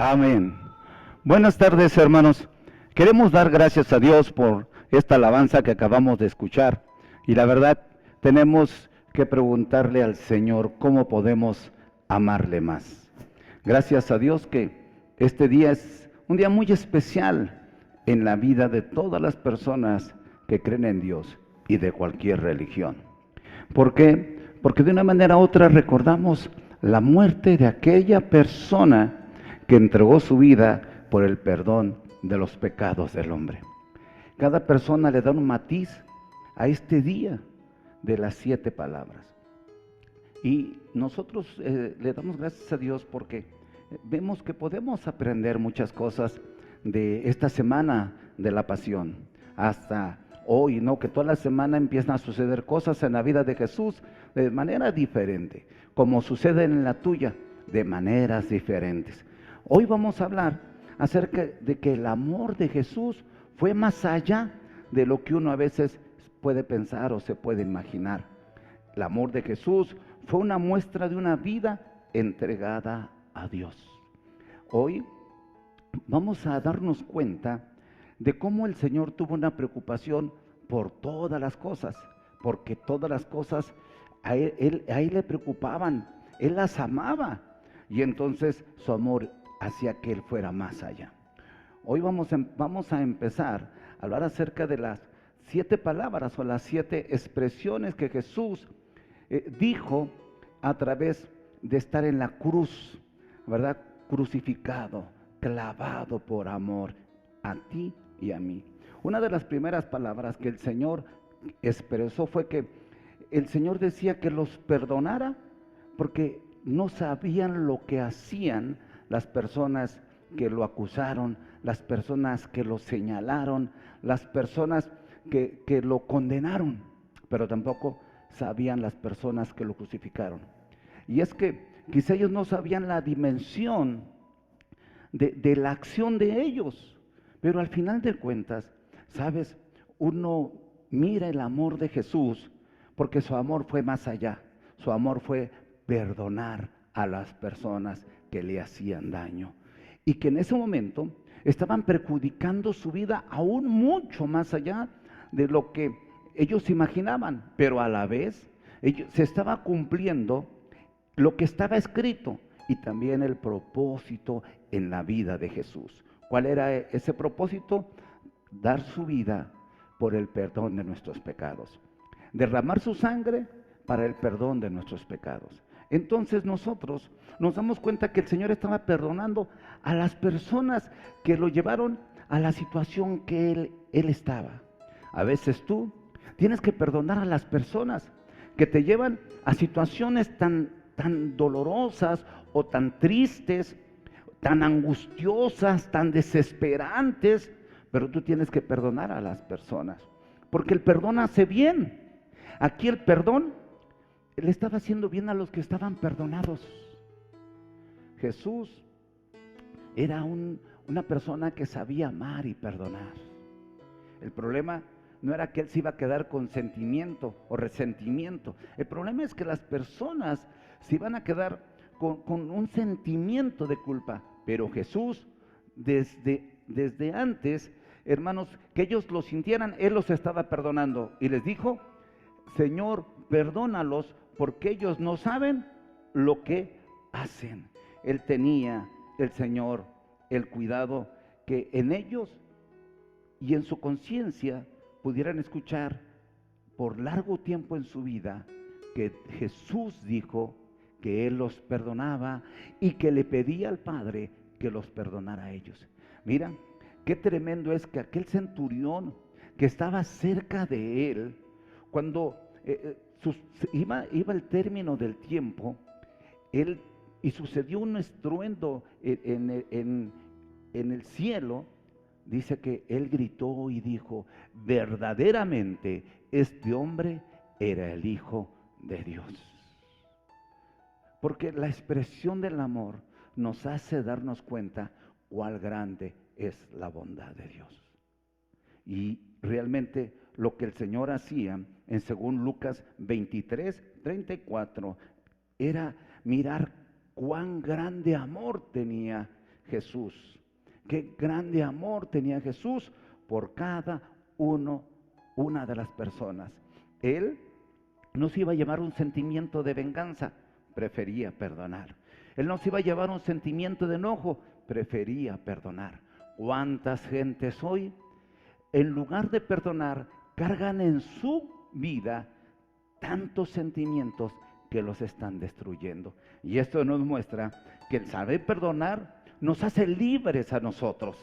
Amén. Buenas tardes, hermanos. Queremos dar gracias a Dios por esta alabanza que acabamos de escuchar. Y la verdad, tenemos que preguntarle al Señor cómo podemos amarle más. Gracias a Dios que este día es un día muy especial en la vida de todas las personas que creen en Dios y de cualquier religión. ¿Por qué? Porque de una manera u otra recordamos la muerte de aquella persona que entregó su vida por el perdón de los pecados del hombre. Cada persona le da un matiz a este día de las 7 palabras. Y nosotros le damos gracias a Dios porque vemos que podemos aprender muchas cosas de esta semana de la pasión hasta hoy, ¿no? Que toda la semana empiezan a suceder cosas en la vida de Jesús de manera diferente, como sucede en la tuya, de maneras diferentes. Hoy vamos a hablar acerca de que el amor de Jesús fue más allá de lo que uno a veces puede pensar o se puede imaginar. El amor de Jesús fue una muestra de una vida entregada a Dios. Hoy vamos a darnos cuenta de cómo el Señor tuvo una preocupación por todas las cosas, porque todas las cosas a él le preocupaban, Él las amaba, y entonces su amor hacía que Él fuera más allá. Hoy vamos a empezar a hablar acerca de las 7 palabras o las 7 expresiones que Jesús dijo a través de estar en la cruz, ¿verdad? Crucificado, clavado por amor a ti y a mí. Una de las primeras palabras que el Señor expresó fue que el Señor decía que los perdonara porque no sabían lo que hacían las personas que lo acusaron, las personas que lo señalaron, las personas que lo condenaron, pero tampoco sabían las personas que lo crucificaron. Y es que quizá ellos no sabían la dimensión de la acción de ellos, pero al final de cuentas, ¿sabes? Uno mira el amor de Jesús porque su amor fue más allá. Su amor fue perdonar a las personas que le hacían daño y que en ese momento estaban perjudicando su vida aún mucho más allá de lo que ellos imaginaban, pero a la vez se estaba cumpliendo lo que estaba escrito y también el propósito en la vida de Jesús. ¿Cuál era ese propósito? Dar su vida por el perdón de nuestros pecados, derramar su sangre para el perdón de nuestros pecados. Entonces nosotros nos damos cuenta que el Señor estaba perdonando a las personas que lo llevaron a la situación que Él estaba. A veces tú tienes que perdonar a las personas que te llevan a situaciones tan dolorosas o tan tristes, tan angustiosas, tan desesperantes, pero tú tienes que perdonar a las personas, porque el perdón hace bien. Aquí el perdón le estaba haciendo bien a los que estaban perdonados. Jesús era una persona que sabía amar y perdonar. El problema no era que Él se iba a quedar con sentimiento o resentimiento. El problema es que las personas se iban a quedar con un sentimiento de culpa. Pero Jesús, desde antes, hermanos, que ellos lo sintieran, Él los estaba perdonando. Y les dijo: Señor, perdónalos porque ellos no saben lo que hacen. Él tenía, el Señor, el cuidado que en ellos y en su conciencia pudieran escuchar por largo tiempo en su vida que Jesús dijo que Él los perdonaba y que le pedía al Padre que los perdonara a ellos. Mira, qué tremendo es que aquel centurión que estaba cerca de Él, cuando iba el término del tiempo, y sucedió un estruendo en el cielo, dice que él gritó y dijo: verdaderamente este hombre era el Hijo de Dios. Porque la expresión del amor nos hace darnos cuenta cuál grande es la bondad de Dios. Y realmente lo que el Señor hacía, en según Lucas 23:34, era mirar cuán grande amor tenía Jesús. Qué grande amor tenía Jesús por cada una de las personas. Él no se iba a llevar un sentimiento de venganza, prefería perdonar. Él no se iba a llevar un sentimiento de enojo, prefería perdonar. ¿Cuántas gentes hoy, en lugar de perdonar, cargan en su vida tantos sentimientos que los están destruyendo? Y esto nos muestra que el saber perdonar nos hace libres a nosotros.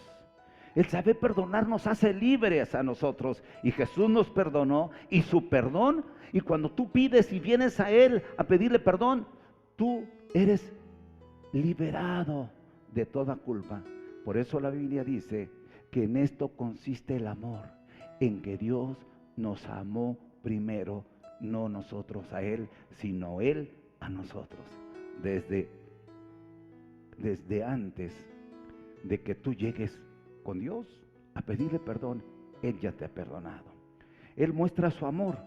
El saber perdonar nos hace libres a nosotros. Y Jesús nos perdonó, y su perdón, y cuando tú pides y vienes a Él a pedirle perdón, tú eres liberado de toda culpa. Por eso la Biblia dice que en esto consiste el amor, en que Dios nos amó primero, no nosotros a Él, sino Él a nosotros. Desde antes de que tú llegues con Dios a pedirle perdón, Él ya te ha perdonado. Él muestra su amor.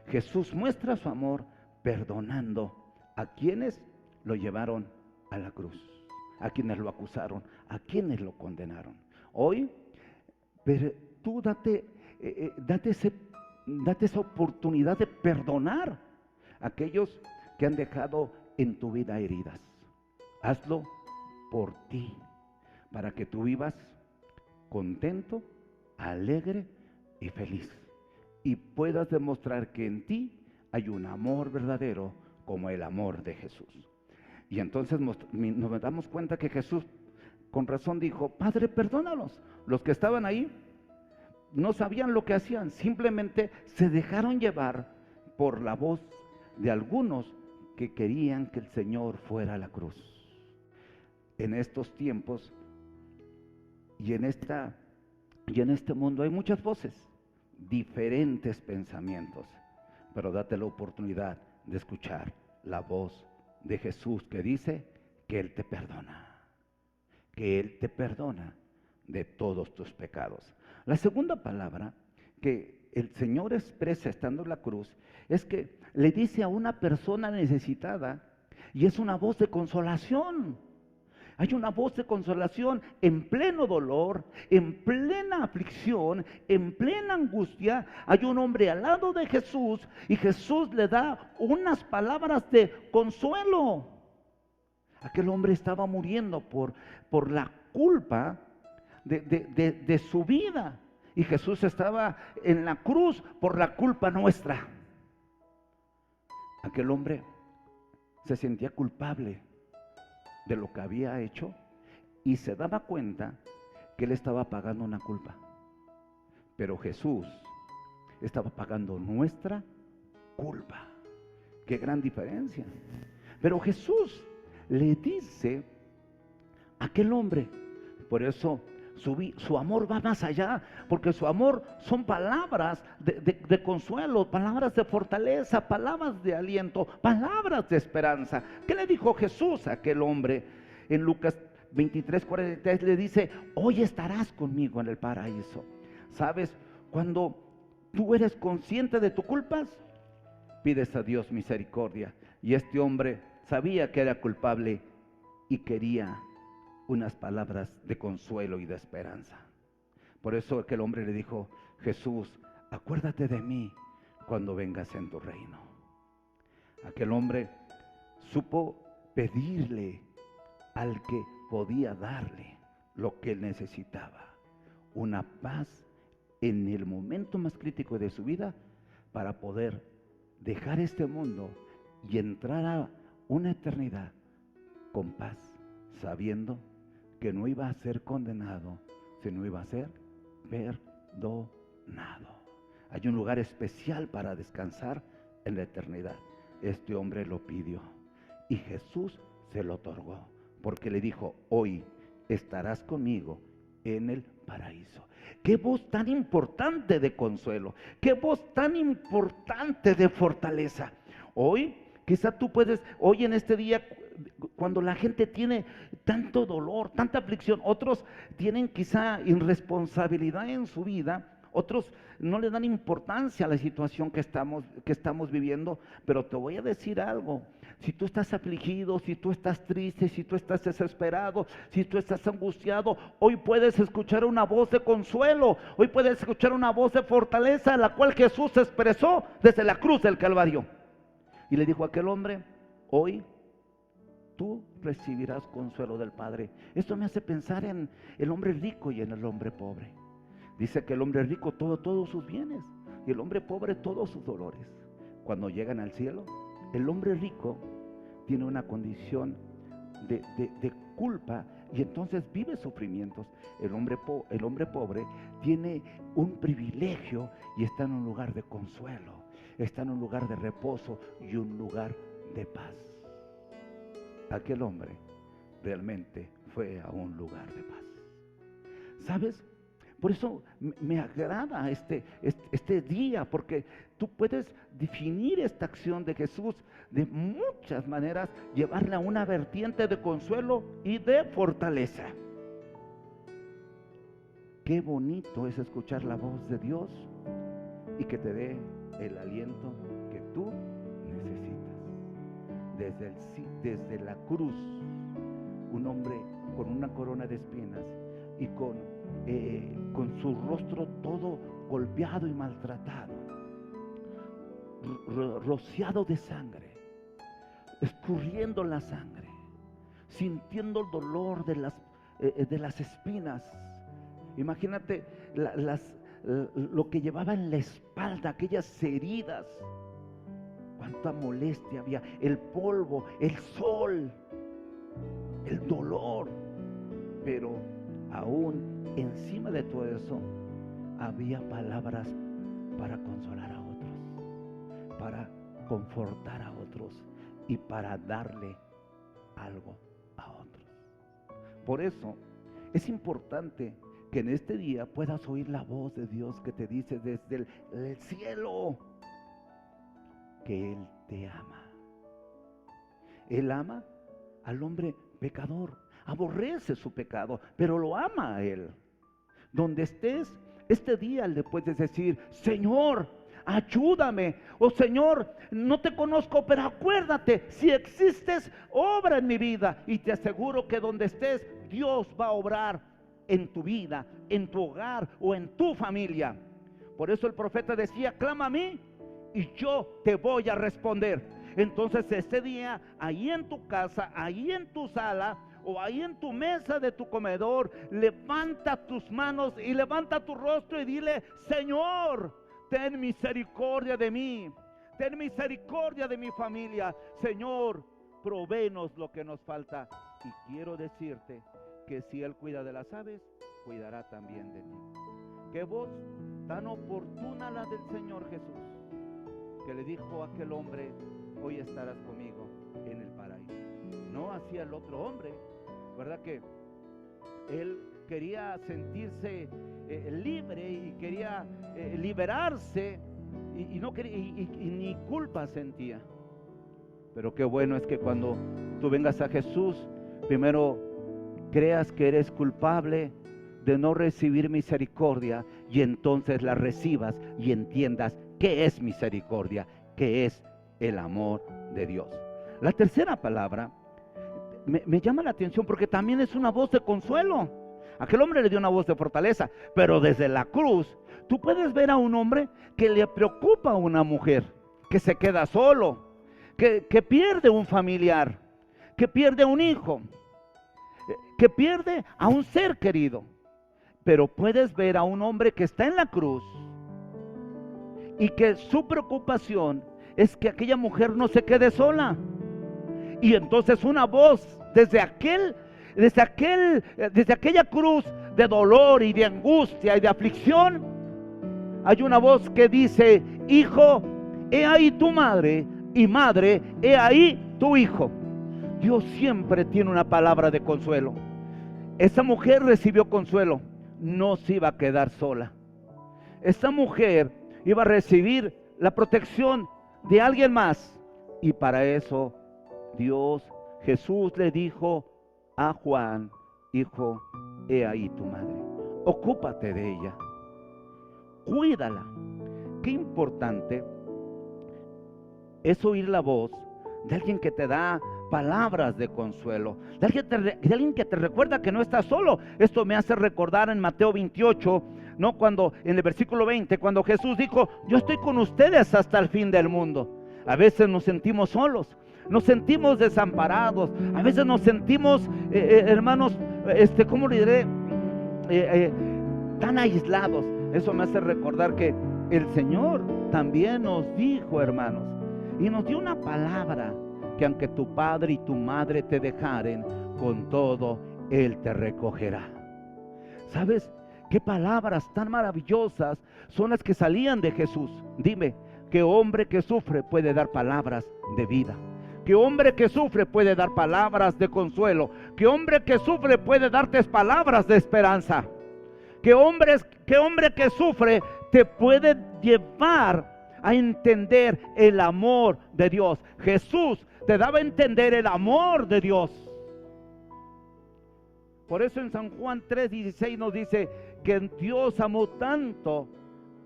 Jesús muestra su amor perdonando a quienes lo llevaron a la cruz, a quienes lo acusaron, a quienes lo condenaron. Hoy, pero tú date esa oportunidad de perdonar a aquellos que han dejado en tu vida heridas. Hazlo por ti, para que tú vivas contento, alegre y feliz, y puedas demostrar que en ti hay un amor verdadero como el amor de Jesús. Y entonces nos damos cuenta que Jesús con razón dijo: Padre, perdónalos. Los que estaban ahí no sabían lo que hacían, simplemente se dejaron llevar por la voz de algunos que querían que el Señor fuera a la cruz. En estos tiempos y en este mundo hay muchas voces, diferentes pensamientos, pero date la oportunidad de escuchar la voz de Jesús que dice que Él te perdona, de todos tus pecados. La segunda palabra que el Señor expresa estando en la cruz es que le dice a una persona necesitada, y es una voz de consolación. Hay una voz de consolación en pleno dolor, en plena aflicción, en plena angustia. Hay un hombre al lado de Jesús y Jesús le da unas palabras de consuelo. Aquel hombre estaba muriendo por la culpa de su vida, y Jesús estaba en la cruz por la culpa nuestra. Aquel hombre se sentía culpable de lo que había hecho y se daba cuenta que él estaba pagando una culpa, pero Jesús estaba pagando nuestra culpa. Qué gran diferencia. Pero Jesús le dice a aquel hombre, por eso su amor va más allá, porque su amor son palabras de consuelo, palabras de fortaleza, palabras de aliento, palabras de esperanza. ¿Qué le dijo Jesús a aquel hombre? En Lucas 23:43 le dice: hoy estarás conmigo en el paraíso. ¿Sabes? Cuando tú eres consciente de tus culpas, pides a Dios misericordia. Y este hombre sabía que era culpable y quería unas palabras de consuelo y de esperanza. Por eso aquel hombre le dijo: Jesús, acuérdate de mí cuando vengas en tu reino. Aquel hombre supo pedirle al que podía darle lo que él necesitaba, una paz en el momento más crítico de su vida, para poder dejar este mundo y entrar a una eternidad con paz, sabiendo que no iba a ser condenado, sino iba a ser perdonado. Hay un lugar especial para descansar en la eternidad. Este hombre lo pidió y Jesús se lo otorgó, porque le dijo: hoy estarás conmigo en el paraíso. Qué voz tan importante de consuelo, qué voz tan importante de fortaleza. Hoy quizá tú puedes, hoy en este día, cuando la gente tiene tanto dolor, tanta aflicción, otros tienen quizá irresponsabilidad en su vida, Otros no le dan importancia a la situación que estamos viviendo, pero te voy a decir algo. Si tú estás afligido, si tú estás triste, si tú estás desesperado, si tú estás angustiado, hoy puedes escuchar una voz de consuelo, hoy puedes escuchar una voz de fortaleza, la cual Jesús expresó desde la cruz del Calvario. Y le dijo a aquel hombre: hoy tú recibirás consuelo del Padre. Esto me hace pensar en el hombre rico y en el hombre pobre. Dice que el hombre rico todos sus bienes, y el hombre pobre todos sus dolores. Cuando llegan al cielo, el hombre rico tiene una condición de culpa, y entonces vive sufrimientos. El hombre pobre tiene un privilegio y está en un lugar de consuelo, está en un lugar de reposo y un lugar de paz. Aquel hombre realmente fue a un lugar de paz. ¿Sabes? Por eso me agrada este día, porque tú puedes definir esta acción de Jesús de muchas maneras, llevarla a una vertiente de consuelo y de fortaleza. Qué bonito es escuchar la voz de Dios y que te dé el aliento que tú necesitas. Desde la cruz, un hombre con una corona de espinas y con su rostro todo golpeado y maltratado, rociado de sangre, escurriendo la sangre, sintiendo el dolor de las espinas. Imagínate lo que llevaba en la espalda, aquellas heridas, cuánta molestia había, el polvo, el sol, el dolor. Pero aún encima de todo eso había palabras para consolar a otros, para confortar a otros y para darle algo a otros. Por eso es importante que en este día puedas oír la voz de Dios que te dice desde el cielo que Él te ama. Él ama al hombre pecador, aborrece su pecado, pero lo ama a Él. Donde estés, este día le puedes decir: Señor, ayúdame. O Señor, no te conozco, pero acuérdate, si existes, obra en mi vida. Y te aseguro que donde estés, Dios va a obrar en tu vida, en tu hogar o en tu familia. Por eso el profeta decía: clama a mí y yo te voy a responder. Entonces este día, ahí en tu casa, ahí en tu sala o ahí en tu mesa de tu comedor, levanta tus manos y levanta tu rostro y dile: Señor, ten misericordia de mí, ten misericordia de mi familia. Señor, provéenos lo que nos falta. Y quiero decirte que si Él cuida de las aves, cuidará también de ti. Qué voz tan oportuna la del Señor Jesús, que le dijo a aquel hombre: hoy estarás conmigo en el paraíso. No hacía el otro hombre, ¿verdad? Que él quería sentirse libre y quería liberarse y no quería, y ni culpa sentía. Pero qué bueno es que cuando tú vengas a Jesús, primero creas que eres culpable de no recibir misericordia, y entonces la recibas y entiendas qué es misericordia, qué es el amor de Dios. La tercera palabra me llama la atención porque también es una voz de consuelo. Aquel hombre le dio una voz de fortaleza, pero desde la cruz tú puedes ver a un hombre que le preocupa a una mujer, que se queda solo, que pierde un familiar, que pierde un hijo, que pierde a un ser querido. Pero puedes ver a un hombre que está en la cruz y que su preocupación es que aquella mujer no se quede sola. Y entonces una voz desde aquella cruz de dolor y de angustia y de aflicción, hay una voz que dice: hijo, he ahí tu madre, y madre, he ahí tu hijo. Dios siempre tiene una palabra de consuelo. Esa mujer recibió consuelo, no se iba a quedar sola. Esa mujer iba a recibir la protección de alguien más, y para eso Jesús le dijo a Juan: hijo, he ahí tu madre, ocúpate de ella. cuídala. Qué importante es oír la voz de alguien que te da palabras de consuelo, de alguien que te recuerda que no estás solo. Esto me hace recordar en Mateo 28, ¿no? Cuando en el versículo 20, cuando Jesús dijo: yo estoy con ustedes hasta el fin del mundo. A veces nos sentimos solos, nos sentimos desamparados, a veces nos sentimos, hermanos, ¿cómo le diré? Tan aislados. Eso me hace recordar que el Señor también nos dijo, hermanos, y nos dio una palabra, que aunque tu padre y tu madre te dejaren, con todo Él te recogerá. ¿Sabes qué palabras tan maravillosas son las que salían de Jesús? Dime, ¿qué hombre que sufre puede dar palabras de vida? ¿Qué hombre que sufre puede dar palabras de consuelo? ¿Qué hombre que sufre puede darte palabras de esperanza? ¿Qué hombre que sufre te puede llevar a entender el amor de Dios? Jesús te daba a entender el amor de Dios. Por eso en San Juan 3:16 nos dice que Dios amó tanto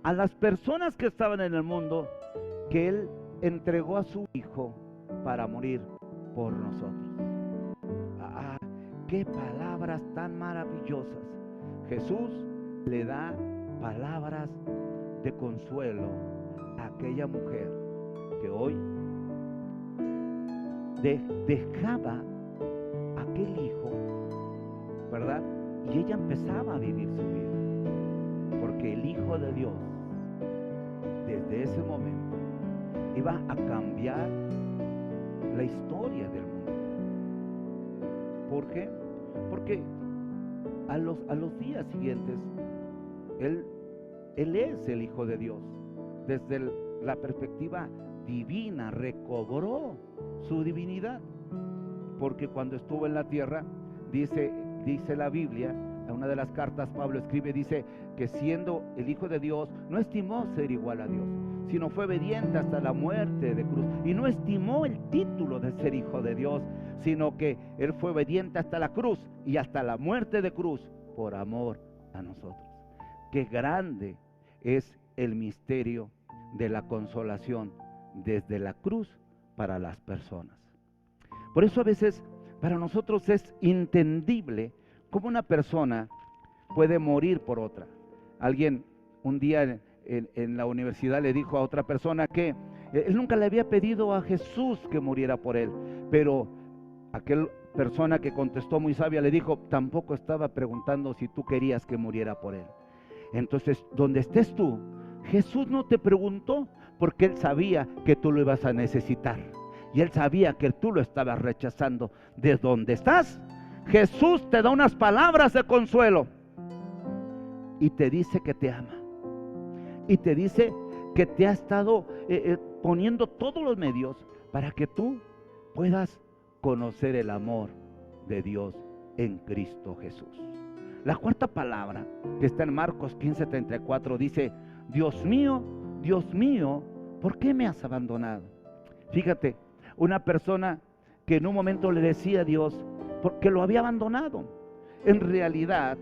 a las personas que estaban en el mundo, que Él entregó a su Hijo para morir por nosotros. Qué palabras tan maravillosas. Jesús le da palabras de consuelo a aquella mujer que hoy dejaba aquel hijo, ¿verdad? Y ella empezaba a vivir su vida, porque el Hijo de Dios desde ese momento iba a cambiar la historia del mundo. ¿Por qué? Porque a los días siguientes Él es el Hijo de Dios. Desde la perspectiva divina recobró su divinidad, porque cuando estuvo en la tierra, dice la Biblia, en una de las cartas Pablo escribe, dice que siendo el Hijo de Dios no estimó ser igual a Dios, sino fue obediente hasta la muerte de cruz, y no estimó el título de ser Hijo de Dios, sino que Él fue obediente hasta la cruz y hasta la muerte de cruz por amor a nosotros. Qué grande es el misterio de la consolación desde la cruz para las personas. Por eso a veces para nosotros es entendible cómo una persona puede morir por otra. Alguien un día en la universidad le dijo a otra persona que él nunca le había pedido a Jesús que muriera por él, pero aquella persona que contestó muy sabia le dijo: tampoco estaba preguntando si tú querías que muriera por él. Entonces, donde estés tú, Jesús no te preguntó, porque Él sabía que tú lo ibas a necesitar. Y Él sabía que tú lo estabas rechazando. Desde donde estás, Jesús te da unas palabras de consuelo. Y te dice que te ama. Y te dice que te ha estado poniendo todos los medios para que tú puedas conocer el amor de Dios en Cristo Jesús. La cuarta palabra, que está en Marcos 15:34, dice: Dios mío, ¿por qué me has abandonado? Fíjate, una persona que en un momento le decía a Dios porque lo había abandonado. En realidad,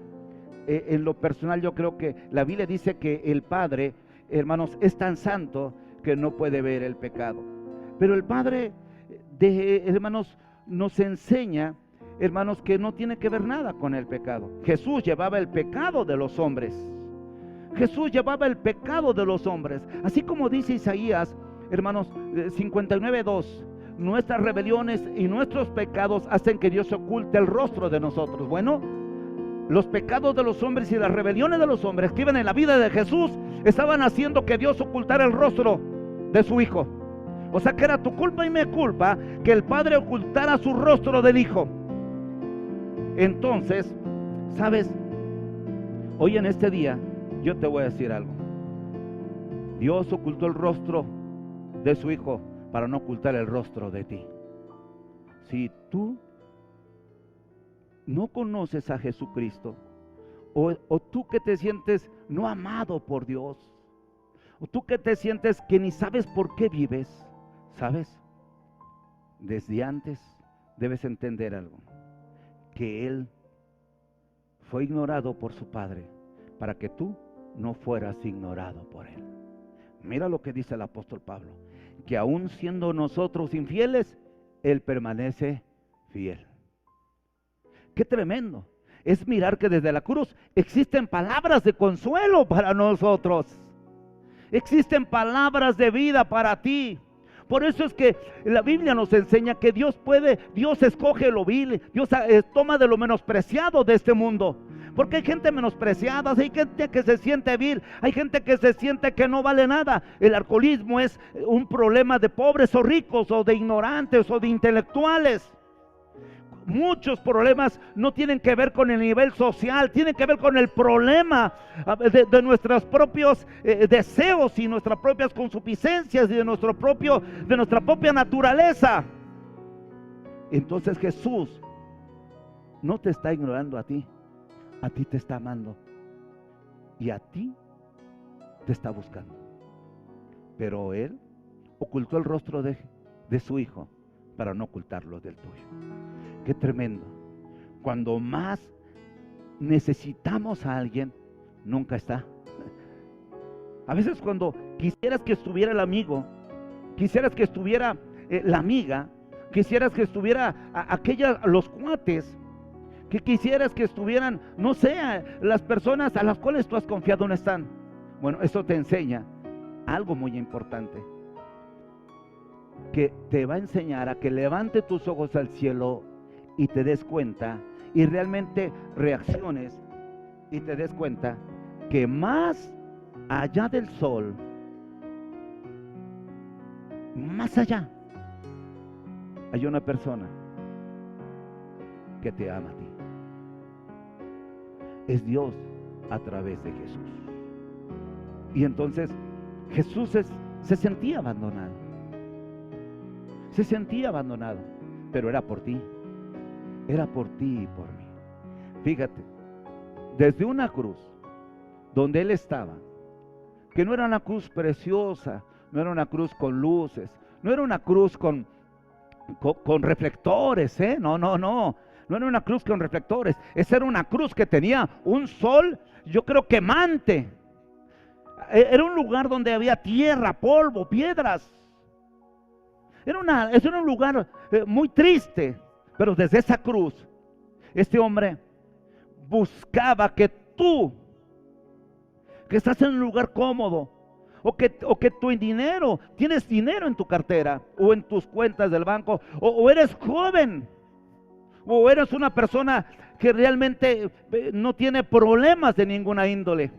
en lo personal, yo creo que la Biblia dice que el Padre, hermanos, es tan santo que no puede ver el pecado. Pero el Padre, hermanos, nos enseña, hermanos, que no tiene que ver nada con el pecado. Jesús llevaba el pecado de los hombres. Jesús llevaba el pecado de los hombres. Así como dice Isaías, hermanos, 59:2, nuestras rebeliones y nuestros pecados hacen que Dios oculte el rostro de nosotros. Bueno, los pecados de los hombres y las rebeliones de los hombres que iban en la vida de Jesús estaban haciendo que Dios ocultara el rostro de su Hijo. O sea que era tu culpa y mi culpa que el Padre ocultara su rostro del Hijo. Entonces, ¿sabes? Hoy en este día yo te voy a decir algo. Dios ocultó el rostro de su Hijo para no ocultar el rostro de ti. Si tú no conoces a Jesucristo, o tú que te sientes no amado por Dios, o tú que te sientes que ni sabes por qué vives, ¿sabes? Desde antes debes entender algo, que Él fue ignorado por su Padre para que tú no fueras ignorado por Él. Mira lo que dice el apóstol Pablo, que aún siendo nosotros infieles, Él permanece fiel. ¡Qué tremendo! Es mirar que desde la cruz existen palabras de consuelo para nosotros. Existen palabras de vida para ti. Por eso es que la Biblia nos enseña que Dios escoge lo vil, Dios toma de lo menospreciado de este mundo. Porque hay gente menospreciada, hay gente que se siente vil, hay gente que se siente que no vale nada. El alcoholismo es un problema de pobres o ricos, o de ignorantes o de intelectuales. Muchos problemas no tienen que ver con el nivel social, tienen que ver con el problema de nuestros propios deseos y nuestras propias concupiscencias y de nuestra propia naturaleza. Entonces Jesús no te está ignorando a ti te está amando y a ti te está buscando. Pero Él ocultó el rostro de su Hijo para no ocultarlo del tuyo. Qué tremendo. Cuando más necesitamos a alguien, nunca está. A veces cuando quisieras que estuviera el amigo, quisieras que estuviera la amiga, quisieras que estuviera los cuates, que quisieras que estuvieran, no sé, las personas a las cuales tú has confiado, no están. Bueno, eso te enseña algo muy importante, que te va a enseñar a que levante tus ojos al cielo y te des cuenta y realmente reacciones y te des cuenta que más allá del sol, más allá, hay una persona que te ama a ti. Es Dios a través de Jesús. Y entonces Jesús se sentía abandonado. Se sentía abandonado, pero era por ti. Era por ti y por mí. Fíjate, desde una cruz donde Él estaba, que no era una cruz preciosa, no era una cruz con luces, no era una cruz con reflectores, no era una cruz con reflectores. Esa era una cruz que tenía un sol, yo creo, quemante. Era un lugar donde había tierra, polvo, piedras. Era un lugar muy triste. Pero desde esa cruz, este hombre buscaba que tú, que estás en un lugar cómodo, o que tienes dinero en tu cartera, o en tus cuentas del banco, o eres joven, o eres una persona que realmente no tiene problemas de ninguna índole,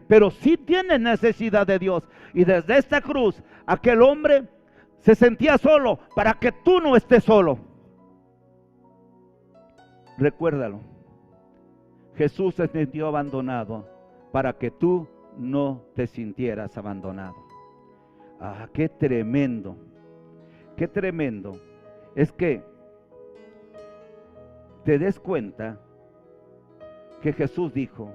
pero sí tiene necesidad de Dios. Y desde esta cruz, aquel hombre se sentía solo para que tú no estés solo. Recuérdalo, Jesús se sintió abandonado para que tú no te sintieras abandonado. Ah, qué tremendo es que te des cuenta que Jesús dijo,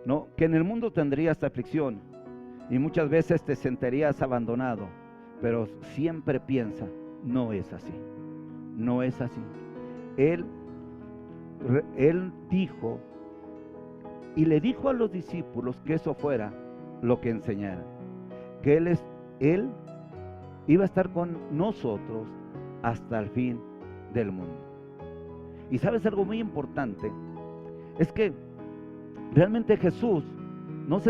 ¿no?, que en el mundo tendrías aflicción y muchas veces te sentirías abandonado, pero siempre piensa, no es así, no es así. Él dijo y le dijo a los discípulos que eso fuera lo que enseñara, que Él iba a estar con nosotros hasta el fin del mundo. Y sabes algo muy importante, es que realmente Jesús no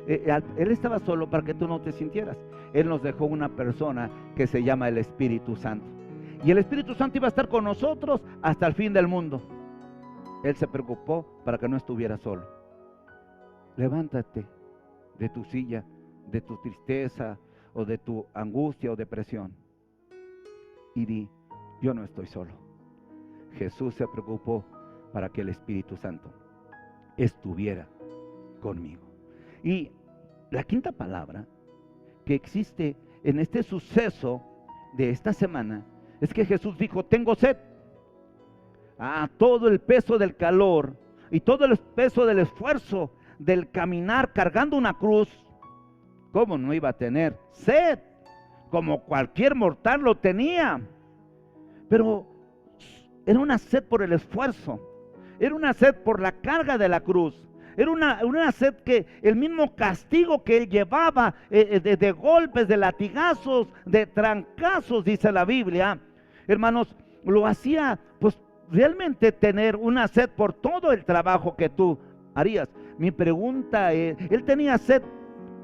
Él estaba solo para que tú no te sintieras. Él nos dejó una persona que se llama el Espíritu Santo, y el Espíritu Santo iba a estar con nosotros hasta el fin del mundo. Él se preocupó para que no estuviera solo. Levántate de tu silla, de tu tristeza o de tu angustia o depresión y di, yo no estoy solo. Jesús se preocupó para que el Espíritu Santo estuviera conmigo. Y la quinta palabra que existe en este suceso de esta semana es que Jesús dijo, tengo sed. Todo el peso del calor y todo el peso del esfuerzo del caminar cargando una cruz, ¿cómo no iba a tener sed? Como cualquier mortal lo tenía. Pero era una sed por el esfuerzo, era una sed por la carga de la cruz, Era una sed que el mismo castigo que él llevaba, de golpes, de latigazos, de trancazos, dice la Biblia, hermanos, lo hacía pues realmente tener una sed por todo el trabajo que tú harías. Mi pregunta es, él tenía sed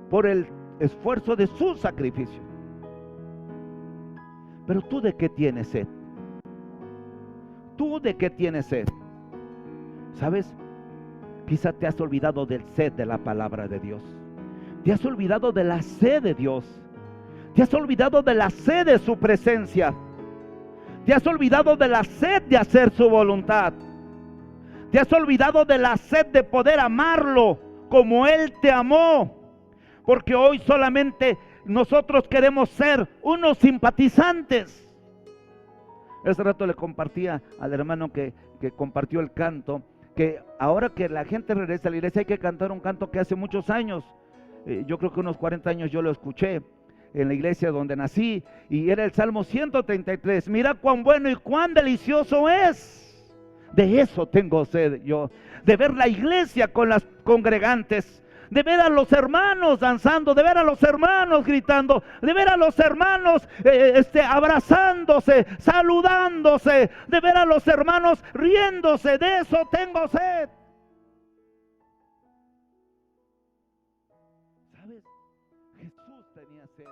por el esfuerzo de su sacrificio. Pero tú, ¿de qué tienes sed? ¿Tú de qué tienes sed? ¿Sabes? Quizá te has olvidado del sed de la palabra de Dios. Te has olvidado de la sed de Dios. Te has olvidado de la sed de su presencia. Te has olvidado de la sed de hacer su voluntad. Te has olvidado de la sed de poder amarlo como Él te amó. Porque hoy solamente nosotros queremos ser unos simpatizantes. Ese rato le compartía al hermano que compartió el canto, que ahora que la gente regresa a la iglesia hay que cantar un canto que hace muchos años, yo creo que unos 40 años yo lo escuché en la iglesia donde nací, y era el Salmo 133. Mira cuán bueno y cuán delicioso es. De eso tengo sed yo, de ver la iglesia con las congregantes, de ver a los hermanos danzando, de ver a los hermanos gritando, de ver a los hermanos abrazándose, saludándose, de ver a los hermanos riéndose. De eso tengo sed. ¿Sabes? Jesús tenía sed.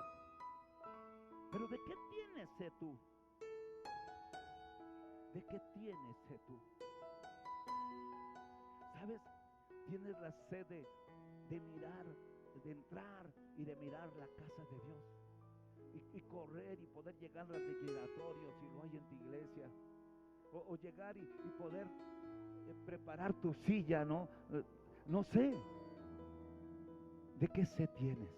Pero ¿de qué tienes sed tú? ¿De qué tienes sed tú? ¿Sabes? Tienes la sed de mirar, de entrar y de mirar la casa de Dios, y correr y poder llegar al refrigeratorio si lo hay en tu iglesia, o llegar y poder preparar tu silla, ¿no? No sé. ¿De qué sed tienes?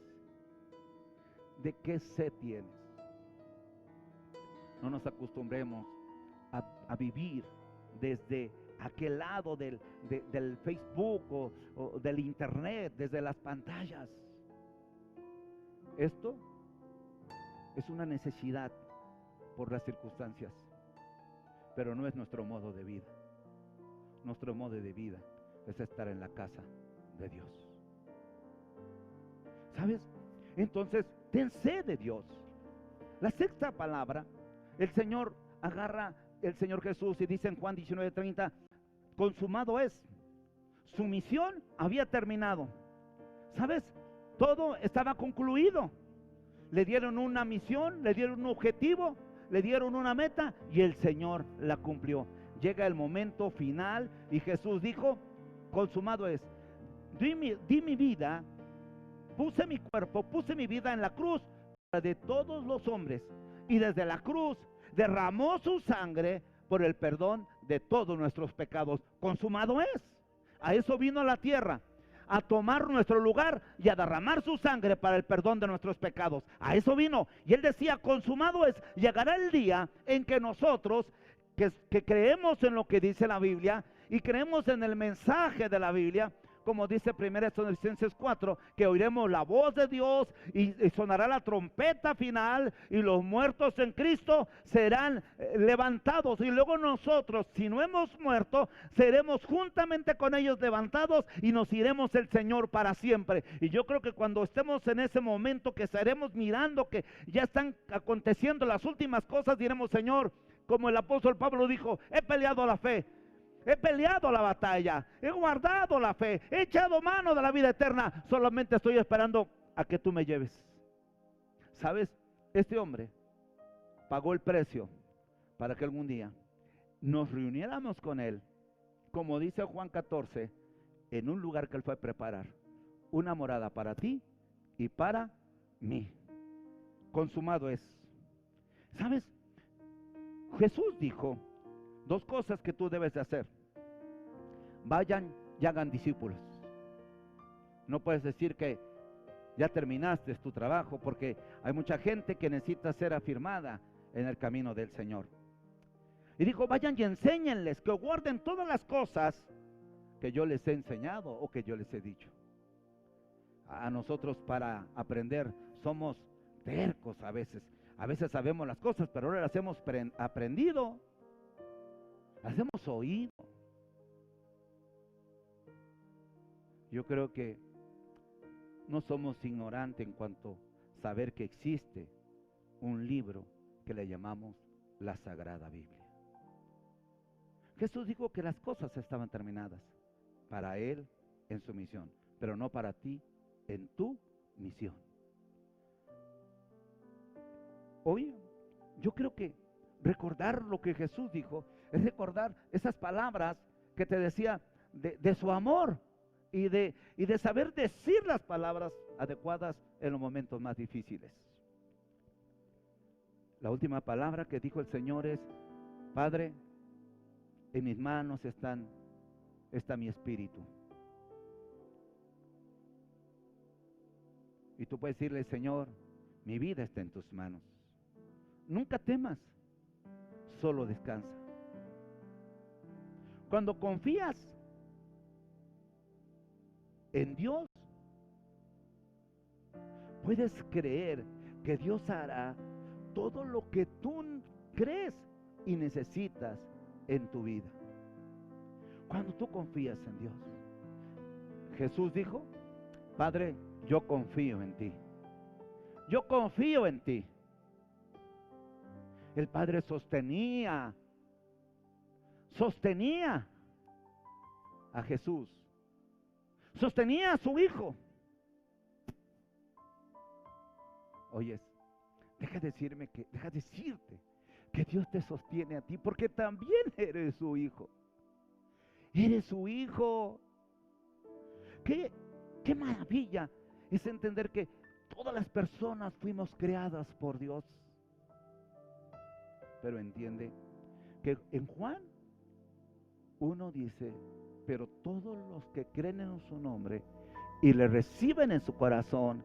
¿De qué sed tienes? No nos acostumbremos a vivir desde aquel lado del Facebook o del internet, desde las pantallas. Esto es una necesidad por las circunstancias, pero no es nuestro modo de vida. Nuestro modo de vida es estar en la casa de Dios. ¿Sabes? Entonces, ten sed de Dios. La sexta palabra, el Señor agarra, el Señor Jesús, y dice en Juan 19:30, consumado es. Su misión había terminado. ¿Sabes? Todo estaba concluido. Le dieron una misión, le dieron un objetivo, le dieron una meta y el Señor la cumplió. Llega el momento final y Jesús dijo, consumado es. Di mi vida, puse mi cuerpo, puse mi vida en la cruz de todos los hombres, y desde la cruz derramó su sangre por el perdón de todos nuestros pecados. Consumado es. A eso vino a la tierra, a tomar nuestro lugar y a derramar su sangre para el perdón de nuestros pecados. A eso vino. Y él decía, consumado es. Llegará el día en que nosotros, que creemos en lo que dice la Biblia y creemos en el mensaje de la Biblia, como dice 1 Tesalonicenses 4, que oiremos la voz de Dios y sonará la trompeta final y los muertos en Cristo serán levantados, y luego nosotros, si no hemos muerto, seremos juntamente con ellos levantados y nos iremos el Señor para siempre. Y yo creo que cuando estemos en ese momento, que estaremos mirando que ya están aconteciendo las últimas cosas, diremos, Señor, como el apóstol Pablo dijo, he peleado la fe, he peleado la batalla, he guardado la fe, he echado mano de la vida eterna, solamente estoy esperando a que tú me lleves. ¿Sabes? Este hombre pagó el precio para que algún día nos reuniéramos con él, como dice Juan 14, en un lugar que él fue a preparar, una morada para ti y para mí. Consumado es. ¿Sabes? Jesús dijo dos cosas que tú debes de hacer. Vayan y hagan discípulos. No puedes decir que ya terminaste tu trabajo, porque hay mucha gente que necesita ser afirmada en el camino del Señor. Y dijo, vayan y enséñenles que guarden todas las cosas que yo les he enseñado o que yo les he dicho. A nosotros para aprender somos tercos a veces. A veces sabemos las cosas, pero ahora las hemos aprendido. Las hemos oído. Yo creo que no somos ignorantes en cuanto a saber que existe un libro que le llamamos la Sagrada Biblia. Jesús dijo que las cosas estaban terminadas para Él en su misión, pero no para ti en tu misión. Hoy yo creo que recordar lo que Jesús dijo es recordar esas palabras que te decía de su amor y de saber decir las palabras adecuadas en los momentos más difíciles. La última palabra que dijo el Señor es: Padre, en mis manos está mi espíritu. Y tú puedes decirle: Señor, mi vida está en tus manos. Nunca temas, solo descansa. Cuando confías en Dios, puedes creer que Dios hará todo lo que tú crees y necesitas en tu vida. Cuando tú confías en Dios, Jesús dijo: Padre, yo confío en ti. Yo confío en ti. El Padre sostenía a Jesús, sostenía a su Hijo. Oyes, deja decirte que Dios te sostiene a ti, porque también eres su hijo. Eres su hijo. Qué maravilla es entender que todas las personas fuimos creadas por Dios. Pero entiende que en Juan 1 dice: pero todos los que creen en su nombre y le reciben en su corazón,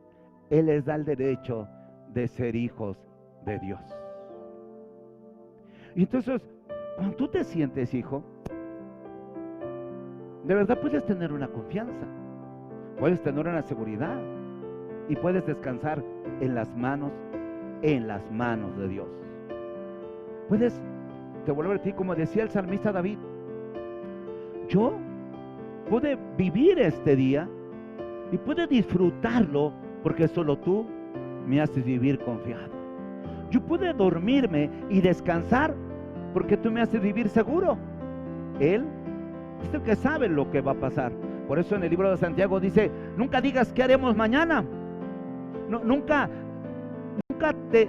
Él les da el derecho de ser hijos de Dios. Y entonces, cuando tú te sientes hijo, de verdad puedes tener una confianza, puedes tener una seguridad y puedes descansar en las manos de Dios. Puedes, te vuelvo a repetir, como decía el salmista David: yo pude vivir este día y pude disfrutarlo porque solo tú me haces vivir confiado. Yo pude dormirme y descansar porque tú me haces vivir seguro. Él es el que sabe lo que va a pasar. Por eso en el libro de Santiago dice: nunca digas qué haremos mañana. No, nunca te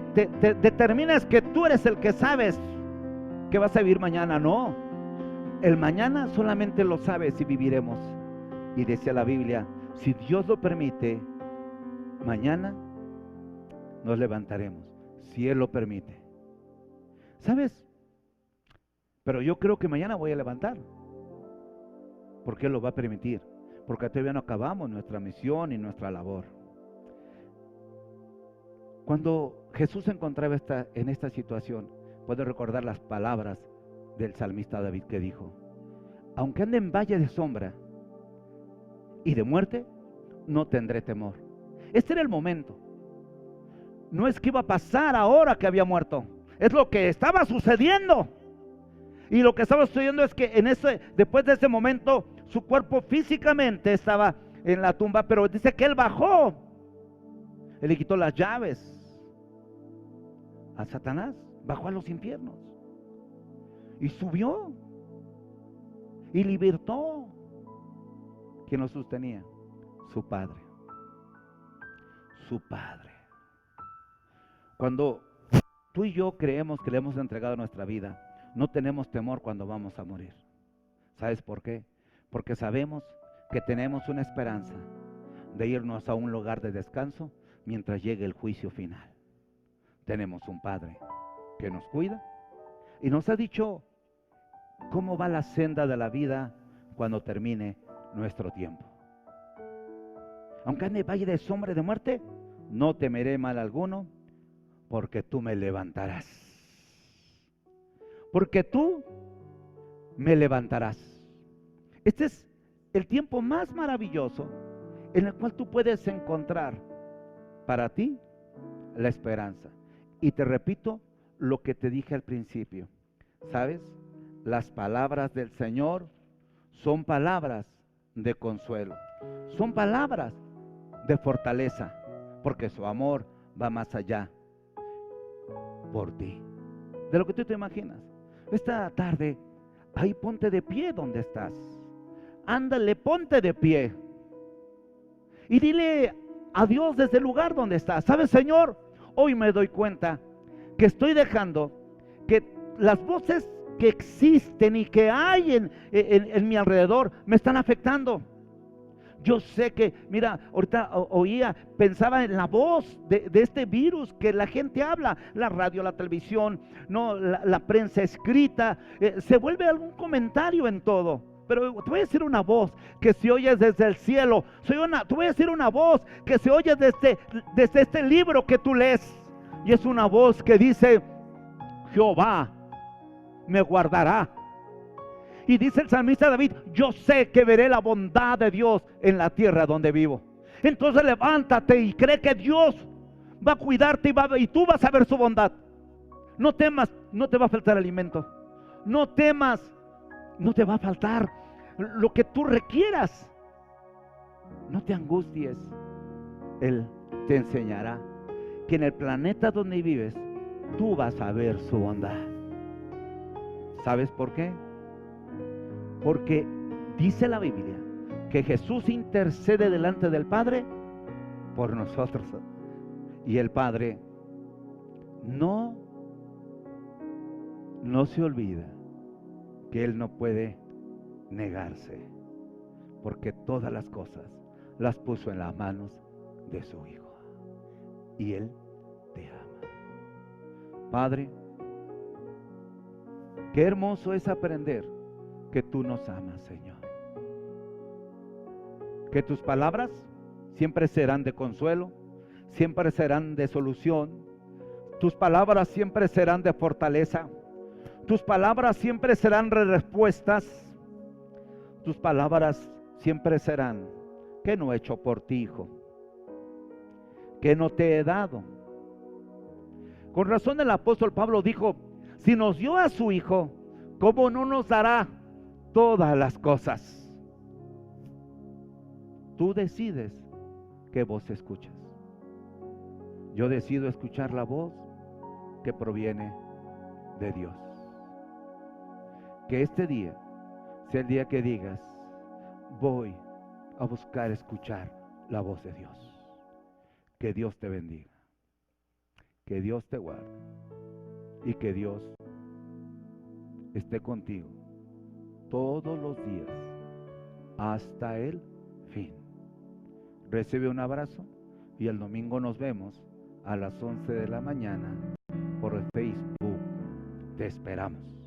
determines que tú eres el que sabes que vas a vivir mañana. No, el mañana solamente lo sabes si viviremos. Y decía la Biblia: si Dios lo permite, mañana nos levantaremos, si Él lo permite. ¿Sabes? Pero yo creo que mañana voy a levantar, porque Él lo va a permitir, porque todavía no acabamos nuestra misión y nuestra labor. Cuando Jesús se encontraba en esta situación, puedo recordar las palabras del salmista David, que dijo: aunque ande en valle de sombra y de muerte, no tendré temor. Este era el momento. No es que iba a pasar ahora que había muerto, es lo que estaba sucediendo. Y lo que estaba sucediendo es que después de ese momento, su cuerpo físicamente estaba en la tumba, pero dice que Él bajó. Él le quitó las llaves a Satanás, bajó a los infiernos y subió y libertó. ¿Quién lo sostenía? Su Padre. Su Padre. Cuando tú y yo creemos que le hemos entregado nuestra vida, no tenemos temor cuando vamos a morir. ¿Sabes por qué? Porque sabemos que tenemos una esperanza de irnos a un lugar de descanso mientras llegue el juicio final. Tenemos un Padre que nos cuida y nos ha dicho cómo va la senda de la vida cuando termine nuestro tiempo. Aunque ande en valle de sombra y de muerte, no temeré mal alguno, porque tú me levantarás. Porque tú me levantarás. Este es el tiempo más maravilloso en el cual tú puedes encontrar para ti la esperanza. Y te repito lo que te dije al principio. ¿Sabes? Las palabras del Señor son palabras de consuelo. son palabras de fortaleza, porque su amor va más allá por ti, de lo que tú te imaginas. Esta tarde, ahí ponte de pie donde estás. Ándale, ponte de pie. Y dile a Dios desde el lugar donde estás. ¿Sabes, Señor? Hoy me doy cuenta que estoy dejando que las voces que existen y que hay en mi alrededor me están afectando. Yo sé que, mira, ahorita oía, pensaba en la voz de este virus que la gente habla, la radio, la televisión, no, la prensa escrita, se vuelve algún comentario en todo. Pero te voy a decir una voz que se oye desde el cielo. Te voy a decir una voz que se oye desde este libro que tú lees. Y es una voz que dice: Jehová me guardará. Y dice el salmista David: yo sé que veré la bondad de Dios en la tierra donde vivo. Entonces levántate y cree que Dios va a cuidarte y tú vas a ver su bondad. No temas, no te va a faltar alimento. No temas, no te va a faltar lo que tú requieras. No te angusties. Él te enseñará que en el planeta donde vives tú vas a ver su bondad. ¿Sabes por qué? Porque dice la Biblia que Jesús intercede delante del Padre por nosotros. Y el Padre no se olvida que Él no puede negarse, porque todas las cosas las puso en las manos de su Hijo. Y Él te ama. Padre, qué hermoso es aprender que tú nos amas, Señor. Que tus palabras siempre serán de consuelo, siempre serán de solución. Tus palabras siempre serán de fortaleza. Tus palabras siempre serán de respuestas. Tus palabras siempre serán: ¿qué no he hecho por ti, Hijo? ¿Qué no te he dado? Con razón el apóstol Pablo dijo: si nos dio a su Hijo, ¿cómo no nos dará todas las cosas? Tú decides qué voz escuchas. Yo decido escuchar la voz que proviene de Dios. Que este día sea el día que digas: voy a buscar escuchar la voz de Dios. Que Dios te bendiga, que Dios te guarde y que Dios esté contigo todos los días hasta el fin. Recibe un abrazo y el domingo nos vemos a las 11 de la mañana por el Facebook. Te esperamos.